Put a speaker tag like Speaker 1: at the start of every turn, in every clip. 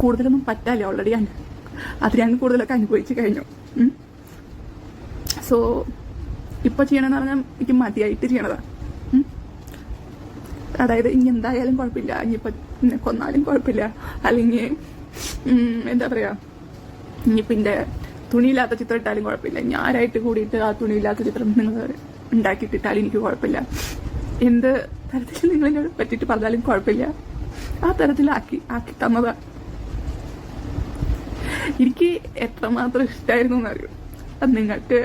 Speaker 1: കൂടുതലൊന്നും പറ്റാല്ലേ, ഓൾറെഡി അത് ഞാൻ കൂടുതലൊക്കെ അനുഭവിച്ച് കഴിഞ്ഞു. സോ ഇപ്പോൾ ചെയ്യണമെന്ന് പറഞ്ഞാൽ എനിക്ക് മതിയായിട്ട് ചെയ്യണതാ. അതായത് ഇനി എന്തായാലും കുഴപ്പമില്ല, ഇനിയിപ്പോൾ കൊന്നാലും കുഴപ്പമില്ല, അല്ലെങ്കിൽ എന്താ പറയുക, ഇനിയിപ്പോൾ എൻ്റെ തുണിയില്ലാത്ത ചിത്രം ഇട്ടാലും കുഴപ്പമില്ല, ഞാനായിട്ട് കൂടിയിട്ട് ആ തുണിയില്ലാത്ത ചിത്രം നിങ്ങൾ ഉണ്ടാക്കിയിട്ടിട്ടാലും എനിക്ക് കുഴപ്പമില്ല, എന്ത് തരത്തിൽ നിങ്ങളെന്നോട് പറ്റിയിട്ട് പറഞ്ഞാലും കുഴപ്പമില്ല, ആ തരത്തിലാക്കി തന്നതാ. എനിക്ക് എത്രമാത്രം ഇഷ്ടമായിരുന്നു എന്നറിയും. അത് നിങ്ങൾക്ക്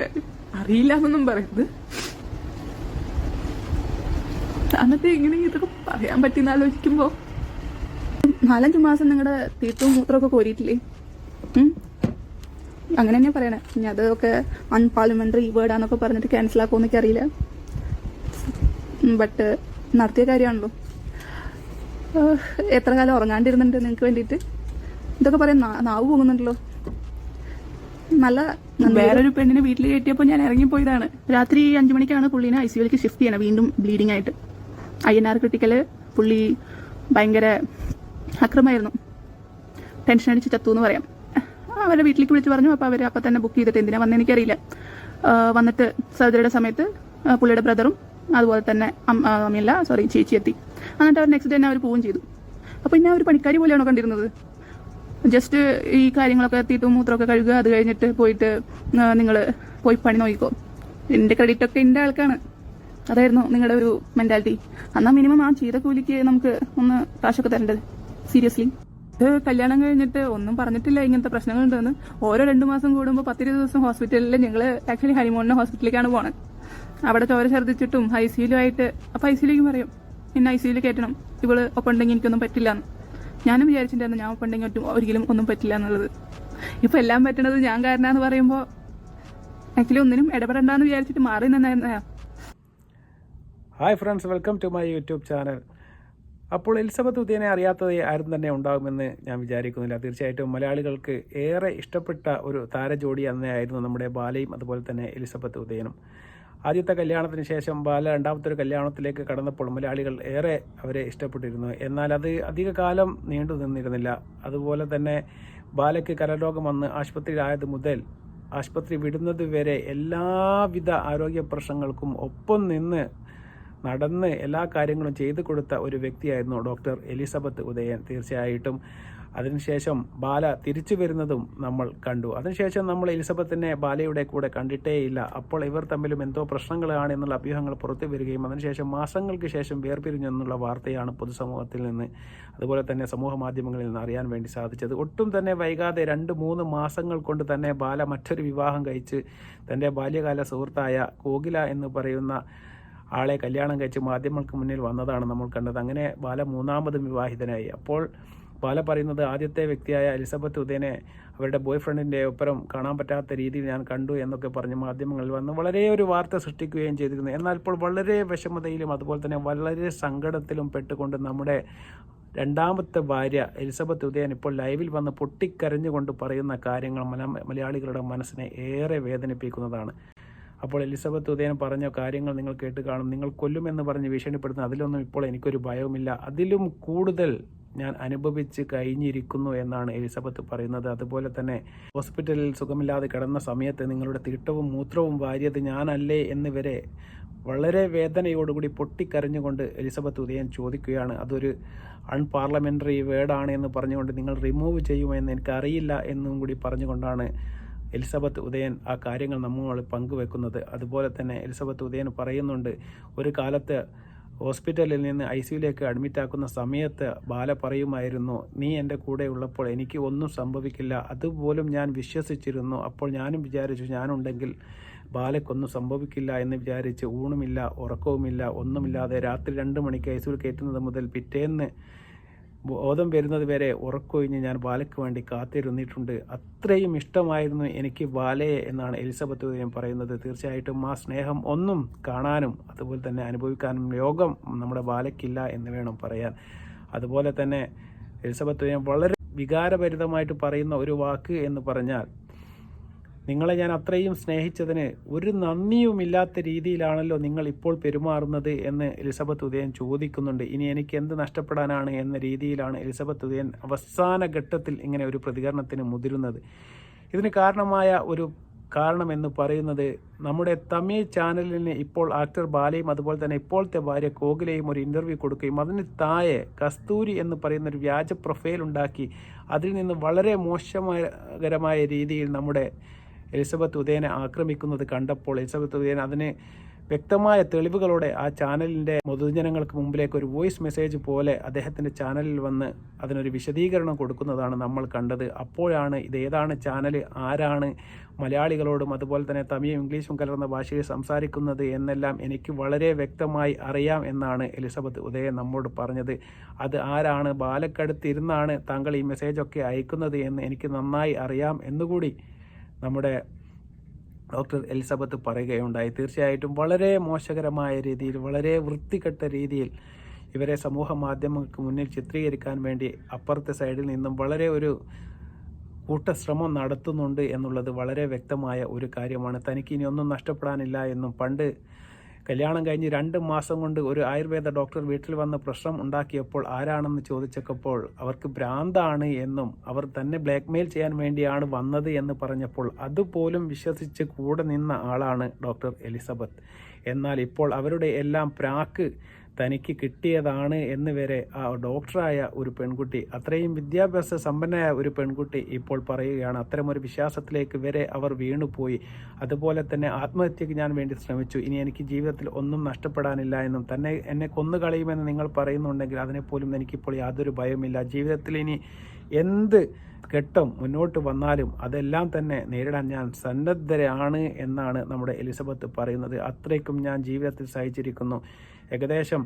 Speaker 1: അറിയില്ല എന്നൊന്നും പറയുന്നത്. അന്നത്തെ ഇങ്ങനെ ഇതൊക്കെ പറയാൻ പറ്റിയെന്ന് ആലോചിക്കുമ്പോ 4-5 മാസം നിങ്ങളുടെ തീർത്തും മൂത്രമൊക്കെ കോരിയിട്ടില്ലേ? അങ്ങനെ തന്നെയാ പറയണേ. ഇനി അതൊക്കെ അൺപാർലമെന്ററി വേർഡാന്നൊക്കെ പറഞ്ഞിട്ട് ക്യാൻസൽ ആക്കുമെന്നൊക്കെ അറിയില്ല. ബട്ട് നടത്തിയ കാര്യമാണല്ലോ. എത്ര കാലം ഉറങ്ങാണ്ടിരുന്നുണ്ട് നിങ്ങൾക്ക് വേണ്ടിയിട്ട്. ഇതൊക്കെ പറയാൻ നാവ് പോകുന്നുണ്ടല്ലോ. നല്ല വേറൊരു പെണ്ണിനെ വീട്ടിൽ കയറ്റിയപ്പോൾ ഞാൻ ഇറങ്ങിപ്പോയതാണ്. രാത്രി 5 മണിക്കാണ് പുള്ളീനെ ICUലേക്ക് ഷിഫ്റ്റ് ചെയ്യണം, വീണ്ടും ബ്ലീഡിംഗ് ആയിട്ട്. INR ക്രിട്ടിക്കല്. പുള്ളി ഭയങ്കര അക്രമമായിരുന്നു, ടെൻഷൻ അടിച്ച് ചത്തു എന്ന് പറയാം. അവരുടെ വീട്ടിലേക്ക് വിളിച്ച് പറഞ്ഞു. അപ്പോൾ അവർ അപ്പം തന്നെ ബുക്ക് ചെയ്തിട്ട് എന്തിനാ വന്നത് എനിക്കറിയില്ല. വന്നിട്ട് സർജറിയുടെ സമയത്ത് പുള്ളിയുടെ ബ്രദറും അതുപോലെ തന്നെ ചേച്ചി എത്തി. എന്നിട്ട് അവർ നെക്സ്റ്റ് ഡേ തന്നെ അവർ പോവുകയും ചെയ്തു. അപ്പോൾ ഇന്നെ ഒരു പണിക്കാരി പോലെയാണോ കണ്ടിരുന്നത്? ജസ്റ്റ് ഈ കാര്യങ്ങളൊക്കെ എത്തിയിട്ടും മൂത്രമൊക്കെ കഴുകുക, അത് കഴിഞ്ഞിട്ട് പോയിട്ട് നിങ്ങൾ പോയി പണി നോക്കിക്കോ, എൻ്റെ ക്രെഡിറ്റ് ഒക്കെ എൻ്റെ ആൾക്കാണ്. അതായിരുന്നു നിങ്ങളുടെ ഒരു മെന്റാലിറ്റി. എന്നാൽ മിനിമം ആ ചെയ്ത കൂലിക്ക് നമുക്ക് ഒന്ന് കാശൊക്കെ തരേണ്ടത്. സീരിയസ്ലി ഇത് കല്യാണം കഴിഞ്ഞിട്ട് ഒന്നും പറഞ്ഞിട്ടില്ല ഇങ്ങനത്തെ പ്രശ്നങ്ങളുണ്ടെന്ന്. ഓരോ 2 മാസം കൂടുമ്പോൾ 10-20 ദിവസം ഹോസ്പിറ്റലിൽ ഞങ്ങൾ ആക്ച്വലി ഹണിമൂണിന് ഹോസ്പിറ്റലിലേക്കാണ് പോണത്. അവിടെ ചോര ഛർദ്ദിച്ചിട്ടും ICUലായിട്ട്. അപ്പോൾ ICUലേക്കും പറയും എന്നെ ICUയിൽ കയറ്റണം, ഇവള് ഒപ്പം ഉണ്ടെങ്കിൽ എനിക്കൊന്നും പറ്റില്ല എന്ന്. ഞാനും വിചാരിച്ചിട്ടുണ്ടായിരുന്നു ഞാൻ ഒപ്പം ഉണ്ടെങ്കിൽ ഒരിക്കലും ഒന്നും പറ്റില്ല എന്നുള്ളത്. ഇപ്പൊ എല്ലാം പറ്റണത് ഞാൻ കാരനാന്ന് പറയുമ്പോൾ ആക്ച്വലി ഒന്നിനും ഇടപെടണ്ടെന്ന് വിചാരിച്ചിട്ട് മാറി നിന്നായിരുന്നു.
Speaker 2: Hi friends, welcome to my YouTube channel. അപ്പോൾ എലിസബത്ത് ഉദയനെ അറിയാത്തത് ആരും തന്നെ ഉണ്ടാകുമെന്ന് ഞാൻ വിചാരിക്കുന്നില്ല. തീർച്ചയായിട്ടും മലയാളികൾക്ക് ഏറെ ഇഷ്ടപ്പെട്ട ഒരു താരജോഡി തന്നെയായിരുന്നു നമ്മുടെ ബാലയും അതുപോലെ തന്നെ എലിസബത്ത് ഉദയനും. ആദ്യത്തെ കല്യാണത്തിന് ശേഷം ബാല രണ്ടാമത്തെ ഒരു കല്യാണത്തിലേക്ക് കടന്നപ്പോൾ മലയാളികൾ ഏറെ അവരെ ഇഷ്ടപ്പെട്ടിരുന്നു. എന്നാൽ അത് അധിക കാലം നീണ്ടു നിന്നിരുന്നില്ല. അതുപോലെ തന്നെ ബാലയ്ക്ക് കരരോഗം വന്ന് ആശുപത്രിയിലായത് മുതൽ ആശുപത്രി വിടുന്നത് വരെ എല്ലാവിധ ആരോഗ്യ പ്രശ്നങ്ങൾക്കും ഒപ്പം നിന്ന് നടന്ന് എല്ലാ കാര്യങ്ങളും ചെയ്തു കൊടുത്ത ഒരു വ്യക്തിയായിരുന്നു ഡോക്ടർ എലിസബത്ത് ഉദയൻ. തീർച്ചയായിട്ടും അതിനുശേഷം ബാല തിരിച്ചു വരുന്നതും നമ്മൾ കണ്ടു. അതിനുശേഷം നമ്മൾ എലിസബത്തിനെ ബാലയുടെ കൂടെ കണ്ടിട്ടേയില്ല. അപ്പോൾ ഇവർ തമ്മിലും എന്തോ പ്രശ്നങ്ങളാണ് എന്നുള്ള അഭ്യൂഹങ്ങൾ പുറത്തു വരികയും അതിനുശേഷം മാസങ്ങൾക്ക് ശേഷം വേർപിരിഞ്ഞു എന്നുള്ള വാർത്തയാണ് പൊതുസമൂഹത്തിൽ നിന്ന് അതുപോലെ തന്നെ സമൂഹ മാധ്യമങ്ങളിൽ നിന്ന് അറിയാൻ വേണ്ടി സാധിച്ചത്. ഒട്ടും തന്നെ വൈകാതെ 2-3 മാസങ്ങൾ കൊണ്ട് തന്നെ ബാല മറ്റൊരു വിവാഹം കഴിച്ച് തൻ്റെ ബാല്യകാല സുഹൃത്തായ കോകില എന്ന് പറയുന്ന ആളെ കല്യാണം കഴിച്ച് മാധ്യമങ്ങൾക്ക് മുന്നിൽ വന്നതാണ് നമ്മൾ കണ്ടത്. അങ്ങനെ ബാല 3ാമതും വിവാഹിതനായി. അപ്പോൾ ബാല പറയുന്നത് ആദ്യത്തെ വ്യക്തിയായ എലിസബത്ത് ഉദയനെ അവരുടെ ബോയ് ഫ്രണ്ടിൻ്റെ ഒപ്പരം കാണാൻ പറ്റാത്ത രീതിയിൽ ഞാൻ കണ്ടു എന്നൊക്കെ പറഞ്ഞ് മാധ്യമങ്ങളിൽ വന്ന് വളരെ ഒരു വാർത്ത സൃഷ്ടിക്കുകയും ചെയ്തിരുന്നു. എന്നാൽ ഇപ്പോൾ വളരെ വിഷമതയിലും അതുപോലെ തന്നെ വളരെ സങ്കടത്തിലും പെട്ടുകൊണ്ട് നമ്മുടെ 2ാമത്തെ ഭാര്യ എലിസബത്ത് ഉദയൻ ഇപ്പോൾ ലൈവിൽ വന്ന് പൊട്ടിക്കരഞ്ഞുകൊണ്ട് പറയുന്ന കാര്യങ്ങൾ മലയാളികളുടെ മനസ്സിനെ ഏറെ വേദനിപ്പിക്കുന്നതാണ്. അപ്പോൾ എലിസബത്ത് ഉദയൻ പറഞ്ഞ കാര്യങ്ങൾ നിങ്ങൾ കേട്ട് കാണും. നിങ്ങൾ കൊല്ലുമെന്ന് പറഞ്ഞ് ഭീഷണിപ്പെടുത്തുന്ന അതിലൊന്നും ഇപ്പോൾ എനിക്കൊരു ഭയവുമില്ല, അതിലും കൂടുതൽ ഞാൻ അനുഭവിച്ച് കഴിഞ്ഞിരിക്കുന്നു എന്നാണ് എലിസബത്ത് പറയുന്നത്. അതുപോലെ തന്നെ ഹോസ്പിറ്റലിൽ സുഖമില്ലാതെ കിടന്ന സമയത്ത് നിങ്ങളുടെ തീട്ടവും മൂത്രവും വാരിയത് ഞാനല്ലേ എന്ന് വരെ വളരെ വേദനയോടുകൂടി പൊട്ടിക്കരഞ്ഞുകൊണ്ട് എലിസബത്ത് ഉദയൻ ചോദിക്കുകയാണ്. അതൊരു അൺപാർലമെൻ്ററി വേർഡാണ് എന്ന് പറഞ്ഞുകൊണ്ട് നിങ്ങൾ റിമൂവ് ചെയ്യുമെന്ന് എനിക്കറിയില്ല എന്നും കൂടി പറഞ്ഞുകൊണ്ടാണ് എലിസബത്ത് ഉദയൻ ആ കാര്യങ്ങൾ നമ്മോട് പങ്കുവെക്കുന്നത്. അതുപോലെ തന്നെ എലിസബത്ത് ഉദയൻ പറയുന്നുണ്ട്, ഒരു കാലത്ത് ഹോസ്പിറ്റലിൽ നിന്ന് ICUലേക്ക് അഡ്മിറ്റാക്കുന്ന സമയത്ത് ബാല പറയുമായിരുന്നു, നീ എൻ്റെ കൂടെ ഉള്ളപ്പോൾ എനിക്ക് ഒന്നും സംഭവിക്കില്ല. അതുപോലും ഞാൻ വിശ്വസിച്ചിരുന്നു. അപ്പോൾ ഞാനും വിചാരിച്ചു ഞാനുണ്ടെങ്കിൽ ബാലയ്ക്കൊന്നും സംഭവിക്കില്ല എന്ന് വിചാരിച്ച് ഊണുമില്ല ഉറക്കവുമില്ല ഒന്നുമില്ലാതെ രാത്രി 2 മണിക്ക് ICUയിൽ കയറ്റുന്നത് മുതൽ പിറ്റേന്ന് ബോധം വരുന്നത് വരെ ഉറക്കൊഴിഞ്ഞ് ഞാൻ ബാലയ്ക്ക് വേണ്ടി കാത്തിരുന്നിട്ടുണ്ട്. അത്രയും ഇഷ്ടമായിരുന്നു എനിക്ക് ബാലയെ എന്നാണ് എലിസബത്ത് ഉദയൻ പറയുന്നത്. തീർച്ചയായിട്ടും ആ സ്നേഹം ഒന്നും കാണാനും അതുപോലെ തന്നെ അനുഭവിക്കാനും യോഗം നമ്മുടെ ബാലയ്ക്കില്ല എന്ന് വേണം പറയാൻ. അതുപോലെ തന്നെ എലിസബത്ത് ഉദയൻ വളരെ വികാരഭരിതമായിട്ട് പറയുന്ന ഒരു വാക്ക് എന്ന് പറഞ്ഞാൽ നിങ്ങളെ ഞാൻ അത്രയും സ്നേഹിച്ചതിന് ഒരു നന്ദിയുമില്ലാത്ത രീതിയിലാണല്ലോ നിങ്ങൾ ഇപ്പോൾ പെരുമാറുന്നത് എന്ന് എലിസബത്ത് ഉദയൻ ചോദിക്കുന്നുണ്ട്. ഇനി എനിക്ക് എന്ത് നഷ്ടപ്പെടാനാണ് എന്ന രീതിയിലാണ് എലിസബത്ത് ഉദയൻ അവസാന ഘട്ടത്തിൽ ഇങ്ങനെ ഒരു പ്രതികരണത്തിന് മുതിരുന്നത്. ഇതിന് കാരണം എന്ന് പറയുന്നത് നമ്മുടെ തമിഴ് ചാനലിന് ഇപ്പോൾ ആക്ടർ ബാലയും അതുപോലെ തന്നെ ഇപ്പോഴത്തെ ഭാര്യ കോകിലയും ഒരു ഇൻ്റർവ്യൂ കൊടുക്കുകയും അതിന് താഴെ കസ്തൂരി എന്ന് പറയുന്ന ഒരു വ്യാജ പ്രൊഫൈൽ ഉണ്ടാക്കി അതിൽ നിന്ന് വളരെ മോശകരമായ രീതിയിൽ നമ്മുടെ എലിസബത്ത് ഉദയനെ ആക്രമിക്കുന്നത് കണ്ടപ്പോൾ എലിസബത്ത് ഉദയൻ അതിന് വ്യക്തമായ തെളിവുകളോടെ ആ ചാനലിൻ്റെ പൊതുജനങ്ങൾക്ക് മുമ്പിലേക്ക് ഒരു വോയിസ് മെസ്സേജ് പോലെ അദ്ദേഹത്തിൻ്റെ ചാനലിൽ വന്ന് അതിനൊരു വിശദീകരണം കൊടുക്കുന്നതാണ് നമ്മൾ കണ്ടത്. അപ്പോഴാണ് ഇതേതാണ് ചാനൽ, ആരാണ് മലയാളികളോടും അതുപോലെ തന്നെ തമിഴും ഇംഗ്ലീഷും കലർന്ന ഭാഷയിൽ സംസാരിക്കുന്നത് എന്നെല്ലാം എനിക്ക് വളരെ വ്യക്തമായി അറിയാം എന്നാണ് എലിസബത്ത് ഉദയൻ നമ്മോട് പറഞ്ഞത്. അത് ആരാണ്, ബാലക്കടുത്തിരുന്നാണ് താങ്കൾ ഈ മെസ്സേജൊക്കെ അയക്കുന്നത് എന്ന് എനിക്ക് നന്നായി അറിയാം എന്നുകൂടി നമ്മുടെ ഡോക്ടർ എലിസബത്ത് പറയുകയുണ്ടായി. തീർച്ചയായിട്ടും വളരെ മോശകരമായ രീതിയിൽ, വളരെ വൃത്തികെട്ട രീതിയിൽ ഇവരെ സമൂഹ മാധ്യമങ്ങൾക്ക് മുന്നിൽ ചിത്രീകരിക്കാൻ വേണ്ടി അപ്പുറത്തെ സൈഡിൽ നിന്നും വളരെ ഒരു കൂട്ടശ്രമം നടത്തുന്നുണ്ട് എന്നുള്ളത് വളരെ വ്യക്തമായ ഒരു കാര്യമാണ്. തനിക്ക് ഇനി ഒന്നും നഷ്ടപ്പെടാനില്ല എന്നും പണ്ട് കല്യാണം കഴിഞ്ഞ് 2 മാസം കൊണ്ട് ഒരു ആയുർവേദ ഡോക്ടർ വീട്ടിൽ വന്ന് പ്രശ്നം ഉണ്ടാക്കിയപ്പോൾ ആരാണെന്ന് ചോദിച്ചപ്പോൾ അവർക്ക് ഭ്രാന്താണ് എന്നും അവർ തന്നെ ബ്ലാക്ക്മെയിൽ ചെയ്യാൻ വേണ്ടിയാണ് വന്നത് എന്ന് പറഞ്ഞപ്പോൾ അതുപോലും വിശ്വസിച്ച് കൂടെ നിന്ന ആളാണ് ഡോക്ടർ എലിസബത്ത്. എന്നാൽ ഇപ്പോൾ അവരുടെ എല്ലാം പ്രാക്ക് തനിക്ക് കിട്ടിയതാണ് എന്ന് വരെ ആ ഡോക്ടറായ ഒരു പെൺകുട്ടി, അത്രയും വിദ്യാഭ്യാസ സമ്പന്നയായ ഒരു പെൺകുട്ടി ഇപ്പോൾ പറയുകയാണ്. അത്തരമൊരു വിശ്വാസത്തിലേക്ക് വരെ അവർ വീണുപോയി. അതുപോലെ തന്നെ ആത്മഹത്യക്ക് ഞാൻ വേണ്ടി ശ്രമിച്ചു, ഇനി എനിക്ക് ജീവിതത്തിൽ ഒന്നും നഷ്ടപ്പെടാനില്ല എന്നും എന്നെ കൊന്നുകളയുമെന്ന് നിങ്ങൾ പറയുന്നുണ്ടെങ്കിൽ അതിനെപ്പോലും എനിക്കിപ്പോൾ യാതൊരു ഭയമില്ല. ജീവിതത്തിൽ ഇനി എന്ത് ഘട്ടം മുന്നോട്ട് വന്നാലും അതെല്ലാം തന്നെ നേരിടാൻ ഞാൻ സന്നദ്ധരാണ് എന്നാണ് നമ്മുടെ എലിസബത്ത് പറയുന്നത്. അത്രയ്ക്കും ഞാൻ ജീവിതത്തിൽ സഹിച്ചിരിക്കുന്നു. ഏകദേശം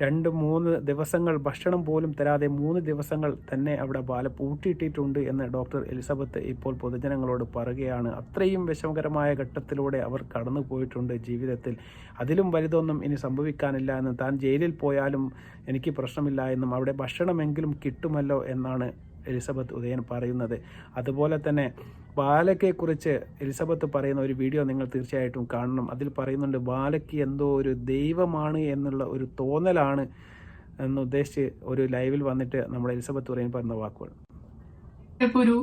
Speaker 2: 2-3 ദിവസങ്ങൾ ഭക്ഷണം പോലും തരാതെ 3 ദിവസങ്ങൾ തന്നെ അവിടെ ബാല പൂട്ടിയിട്ടിട്ടുണ്ട് എന്ന് ഡോക്ടർ എലിസബത്ത് ഇപ്പോൾ പൊതുജനങ്ങളോട് പറയുകയാണ്. അത്രയും വിഷമകരമായ ഘട്ടത്തിലൂടെ അവർ കടന്നു പോയിട്ടുണ്ട് ജീവിതത്തിൽ. അതിലും വലുതൊന്നും ഇനി സംഭവിക്കാനില്ല എന്നും താൻ ജയിലിൽ പോയാലും എനിക്ക് പ്രശ്നമില്ല എന്നും അവിടെ ഭക്ഷണമെങ്കിലും കിട്ടുമല്ലോ എന്നാണ് എലിസബത്ത് ഉദയൻ പറയുന്നത്. അതുപോലെ തന്നെ ബാലയ്ക്കെക്കുറിച്ച് എലിസബത്ത് പറയുന്ന ഒരു വീഡിയോ നിങ്ങൾ തീർച്ചയായിട്ടും കാണണം. അതിൽ പറയുന്നുണ്ട് ബാലയ്ക്ക് എന്തോ ഒരു ദൈവമാണ് എന്നുള്ള ഒരു തോന്നലാണ് എന്നുദ്ദേശിച്ച് ഒരു ലൈവിൽ വന്നിട്ട് നമ്മുടെ എലിസബത്ത് ഉദയൻ പറഞ്ഞ വാക്കുകൾ.
Speaker 1: ഒരു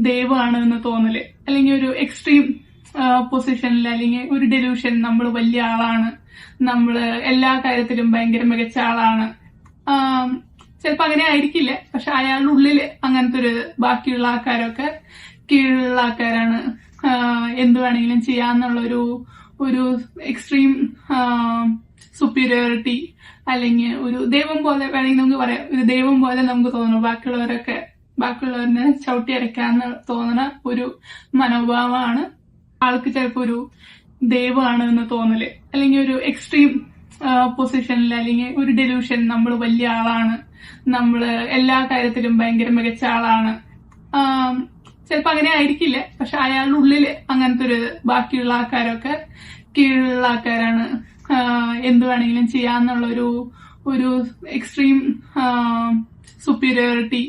Speaker 1: ദൈവമാണ് എന്ന് തോന്നല്, അല്ലെങ്കിൽ ഒരു എക്സ്ട്രീം പൊസിഷനിൽ, അല്ലെങ്കിൽ ഒരു ഡെലൂഷൻ, നമ്മൾ വലിയ ആളാണ്, നമ്മള് എല്ലാ കാര്യത്തിലും ഭയങ്കര മികച്ച ആളാണ്. ചിലപ്പോ അങ്ങനെ ആയിരിക്കില്ല, പക്ഷെ അയാളുടെ ഉള്ളില് അങ്ങനത്തെ ഒരു ബാക്കിയുള്ള ആൾക്കാരൊക്കെ കീഴിലുള്ള ആൾക്കാരാണ്, എന്ത് വേണമെങ്കിലും ചെയ്യാന്നുള്ള ഒരു എക്സ്ട്രീം സുപ്പീരിയോറിറ്റി, അല്ലെങ്കിൽ ഒരു ദൈവം പോലെ വേണമെങ്കിൽ നമുക്ക് പറയാം. ഒരു ദൈവം പോലെ നമുക്ക് തോന്നുന്നു. ബാക്കിയുള്ളവരെ ചവിട്ടി അരയ്ക്കാന്ന് തോന്നുന്ന ഒരു മനോഭാവമാണ് ആൾക്ക് ചിലപ്പോ ഒരു ദൈവമാണ് എന്ന് തോന്നല്, അല്ലെങ്കിൽ ഒരു എക്സ്ട്രീം പൊസിഷനിൽ, അല്ലെങ്കിൽ ഒരു ഡെലൂഷൻ, നമ്മൾ വലിയ ആളാണ്, നമ്മള് എല്ലാ കാര്യത്തിലും ഭയങ്കര മികച്ച ആളാണ്. ചിലപ്പോ അങ്ങനെ ആയിരിക്കില്ല, പക്ഷെ അയാളുടെ ഉള്ളില് അങ്ങനത്തെ ഒരു ബാക്കിയുള്ള ആൾക്കാരൊക്കെ കീഴിലുള്ള ആൾക്കാരാണ്, എന്ത് വേണമെങ്കിലും ചെയ്യാന്നുള്ള ഒരു എക്സ്ട്രീം സുപ്പീരിയോറിറ്റി,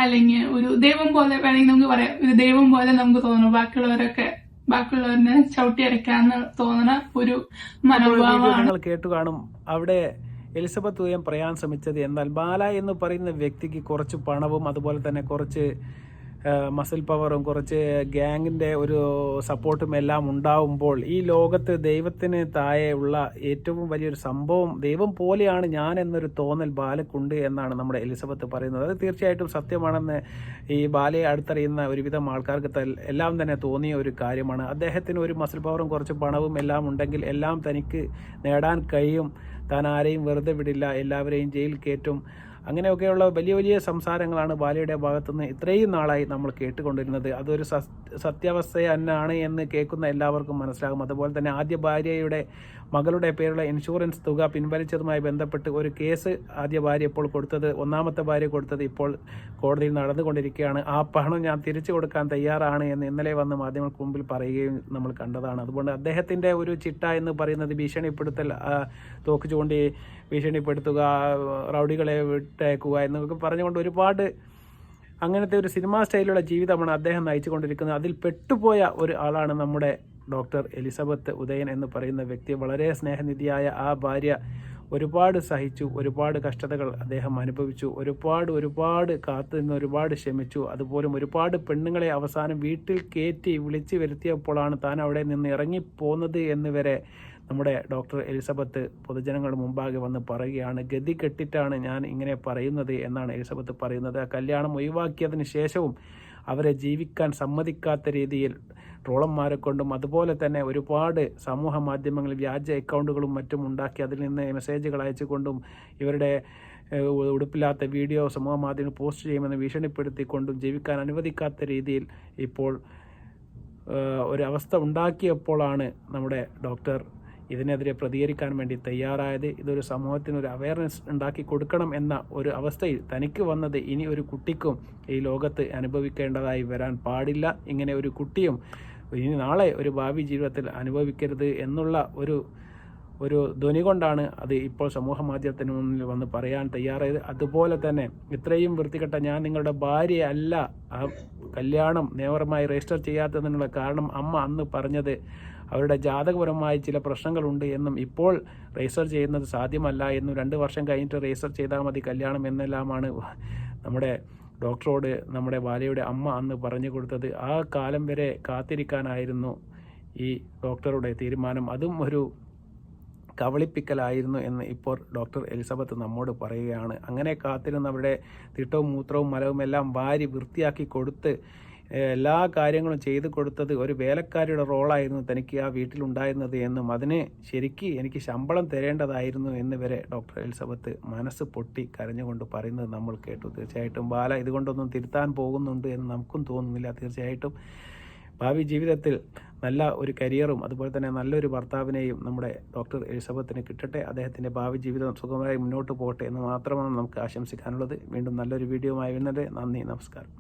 Speaker 1: അല്ലെങ്കിൽ ഒരു ദൈവം പോലെ വേണമെങ്കിൽ നമുക്ക് പറയാം. ഒരു ദൈവം പോലെ നമുക്ക് തോന്നുന്നു. ബാക്കിയുള്ളവരെ ചവിട്ടി അരയ്ക്കാന്ന് തോന്നുന്ന ഒരു മനോഭാവമാണ്.
Speaker 2: കേട്ടു കാണും അവിടെ എലിസബത്ത് ഉദയൻ പറയാൻ ശ്രമിച്ചത്. എന്നാൽ ബാല എന്ന് പറയുന്ന വ്യക്തിക്ക് കുറച്ച് പണവും അതുപോലെ തന്നെ കുറച്ച് മസിൽ പവറും കുറച്ച് ഗ്യാങ്ങിൻ്റെ ഒരു സപ്പോർട്ടും എല്ലാം ഉണ്ടാവുമ്പോൾ ഈ ലോകത്ത് ദൈവത്തിന് താഴെ ഉള്ള ഏറ്റവും വലിയൊരു സംഭവം ദൈവം പോലെയാണ് ഞാൻ എന്നൊരു തോന്നൽ ബാലക്കുണ്ട് എന്നാണ് നമ്മുടെ എലിസബത്ത് പറയുന്നത്. അത് തീർച്ചയായിട്ടും സത്യമാണെന്ന് ഈ ബാലയെ അടുത്തറിയുന്ന ഒരുവിധം ആൾക്കാർക്ക് എല്ലാം തന്നെ തോന്നിയ ഒരു കാര്യമാണ്. അദ്ദേഹത്തിന് ഒരു മസിൽ പവറും കുറച്ച് പണവും എല്ലാം ഉണ്ടെങ്കിൽ എല്ലാം തനിക്ക് നേടാൻ കഴിയും, താൻ ആരെയും വെറുതെ വിടില്ല, എല്ലാവരെയും ജയിലിൽ കയറ്റും, അങ്ങനെയൊക്കെയുള്ള വലിയ വലിയ സംസാരങ്ങളാണ് ബാലയുടെ ഭാഗത്തുനിന്ന് ഇത്രയും നാളായി നമ്മൾ കേട്ടുകൊണ്ടിരുന്നത്. അതൊരു സത്യാവസ്ഥ തന്നെയാണ് എന്ന് കേൾക്കുന്ന എല്ലാവർക്കും മനസ്സിലാകും. അതുപോലെ തന്നെ ആദ്യ ഭാര്യയുടെ മകളുടെ പേരുള്ള ഇൻഷുറൻസ് തുക പിൻവലിച്ചതുമായി ബന്ധപ്പെട്ട് ഒരു കേസ് ആദ്യ ഭാര്യ ഇപ്പോൾ കൊടുത്തത്, ഒന്നാമത്തെ ഭാര്യ കൊടുത്തത് ഇപ്പോൾ കോടതിയിൽ നടന്നുകൊണ്ടിരിക്കുകയാണ്. ആ പണം ഞാൻ തിരിച്ചു കൊടുക്കാൻ തയ്യാറാണ് എന്ന് ഇന്നലെ വന്ന് മാധ്യമങ്ങൾക്ക് മുമ്പിൽ പറയുകയും നമ്മൾ കണ്ടതാണ്. അതുകൊണ്ട് അദ്ദേഹത്തിൻ്റെ ഒരു ചിട്ട എന്ന് പറയുന്നത് ഭീഷണിപ്പെടുത്തൽ, തോക്ക് ചൂണ്ടി ഭീഷണിപ്പെടുത്തുക, റൗഡികളെ വിട്ടയക്കുക എന്നൊക്കെ പറഞ്ഞുകൊണ്ട് ഒരുപാട് അങ്ങനത്തെ ഒരു സിനിമാ സ്റ്റൈലുള്ള ജീവിതമാണ് അദ്ദേഹം നയിച്ചുകൊണ്ടിരിക്കുന്നത്. അതിൽ പെട്ടുപോയ ഒരു ആളാണ് നമ്മുടെ ഡോക്ടർ എലിസബത്ത് ഉദയൻ എന്ന് പറയുന്ന വ്യക്തി. വളരെ സ്നേഹനിധിയായ ആ ഭാര്യ ഒരുപാട് സഹിച്ചു, ഒരുപാട് കഷ്ടതകൾ അദ്ദേഹം അനുഭവിച്ചു, ഒരുപാട് കാത്തു നിന്ന് ഒരുപാട് ക്ഷമിച്ചു. അതുപോലും ഒരുപാട് പെണ്ണുങ്ങളെ അവസാനം വീട്ടിൽ കയറ്റി വിളിച്ചു വരുത്തിയപ്പോഴാണ് താൻ അവിടെ നിന്ന് ഇറങ്ങിപ്പോകുന്നത് എന്ന് വരെ നമ്മുടെ ഡോക്ടർ എലിസബത്ത് പൊതുജനങ്ങളുടെ മുമ്പാകെ വന്ന് പറയുകയാണ്. ഗതി കെട്ടിട്ടാണ് ഞാൻ ഇങ്ങനെ പറയുന്നത് എന്നാണ് എലിസബത്ത് പറയുന്നത്. ആ കല്യാണം ഒഴിവാക്കിയതിന് ശേഷവും അവരെ ജീവിക്കാൻ സമ്മതിക്കാത്ത രീതിയിൽ ട്രോളന്മാരെ കൊണ്ടും അതുപോലെ തന്നെ ഒരുപാട് സമൂഹ മാധ്യമങ്ങളിൽ വ്യാജ അക്കൗണ്ടുകളും മറ്റും ഉണ്ടാക്കി അതിൽ നിന്ന് മെസ്സേജുകൾ അയച്ചുകൊണ്ടും ഇവരുടെ ഉടുപ്പില്ലാത്ത വീഡിയോ സമൂഹ മാധ്യമങ്ങൾ പോസ്റ്റ് ചെയ്യുമെന്ന് ഭീഷണിപ്പെടുത്തിക്കൊണ്ടും ജീവിക്കാൻ അനുവദിക്കാത്ത രീതിയിൽ ഇപ്പോൾ ഒരവസ്ഥ ഉണ്ടാക്കിയപ്പോഴാണ് നമ്മുടെ ഡോക്ടർ ഇതിനെതിരെ പ്രതികരിക്കാൻ വേണ്ടി തയ്യാറായത്. ഇതൊരു സമൂഹത്തിന് ഒരു അവയർനെസ് ഉണ്ടാക്കി കൊടുക്കണം എന്ന ഒരു അവസ്ഥയിൽ തനിക്ക് വന്നത് ഇനി ഒരു കുട്ടിക്കും ഈ ലോകത്ത് അനുഭവിക്കേണ്ടതായി വരാൻ പാടില്ല. ഇങ്ങനെ ഒരു കുട്ടിയും ഇനി നാളെ ഒരു ഭാവി ജീവിതത്തിൽ അനുഭവിക്കരുത് എന്നുള്ള ഒരു ധ്വനി കൊണ്ടാണ് അത് ഇപ്പോൾ സമൂഹ മാധ്യമത്തിന് മുന്നിൽ വന്ന് പറയാൻ തയ്യാറായത്. അതുപോലെ തന്നെ ഇത്രയും വൃത്തികെട്ട ഞാൻ നിങ്ങളുടെ ഭാര്യയല്ല, ആ കല്യാണം നിയമപരമായി രജിസ്റ്റർ ചെയ്യാത്തതിനുള്ള കാരണം അമ്മ അന്ന് പറഞ്ഞത് അവരുടെ ജാതകപരമായി ചില പ്രശ്നങ്ങളുണ്ട് എന്നും ഇപ്പോൾ രജിസ്റ്റർ ചെയ്യുന്നത് സാധ്യമല്ല എന്നും 2 വർഷം കഴിഞ്ഞിട്ട് രജിസ്റ്റർ ചെയ്താൽ മതി കല്യാണം എന്നെല്ലാമാണ് നമ്മുടെ ഡോക്ടറോട് നമ്മുടെ ഭാര്യയുടെ അമ്മ അന്ന് പറഞ്ഞു കൊടുത്തത്. ആ കാലം വരെ കാത്തിരിക്കാനായിരുന്നു ഈ ഡോക്ടറുടെ തീരുമാനം. അതും ഒരു കവളിപ്പിക്കലായിരുന്നു എന്ന് ഇപ്പോൾ ഡോക്ടർ എലിസബത്ത് നമ്മോട് പറയുകയാണ്. അങ്ങനെ കാത്തിരുന്നവരുടെ തിട്ടവും മൂത്രവും മലവും എല്ലാം വാരി വൃത്തിയാക്കി കൊടുത്ത് എല്ലാ കാര്യങ്ങളും ചെയ്തു കൊടുത്തത് ഒരു വേലക്കാരിയുടെ റോളായിരുന്നു തനിക്ക് ആ വീട്ടിലുണ്ടായിരുന്നത് എന്നും അതിന് ശരിക്ക് എനിക്ക് ശമ്പളം തരേണ്ടതായിരുന്നു എന്ന് വരെ ഡോക്ടർ എലിസബത്ത് മനസ്സ് പൊട്ടി കരഞ്ഞുകൊണ്ട് പറയുന്നത് നമ്മൾ കേട്ടു. തീർച്ചയായിട്ടും ബാല ഇതുകൊണ്ടൊന്നും തിരുത്താൻ പോകുന്നുണ്ട് എന്ന് നമുക്കും തോന്നുന്നില്ല. തീർച്ചയായിട്ടും ഭാവി ജീവിതത്തിൽ നല്ല ഒരു കരിയറും അതുപോലെ തന്നെ നല്ലൊരു ഭർത്താവിനെയും നമ്മുടെ ഡോക്ടർ എലിസബത്തിന് കിട്ടട്ടെ. അദ്ദേഹത്തിൻ്റെ ഭാവി ജീവിതം സുഖമായി മുന്നോട്ട് പോകട്ടെ എന്ന് മാത്രമാണ് നമുക്ക് ആശംസിക്കാനുള്ളത്. വീണ്ടും നല്ലൊരു വീഡിയോയുമായി വരുന്നത്. നന്ദി, നമസ്കാരം.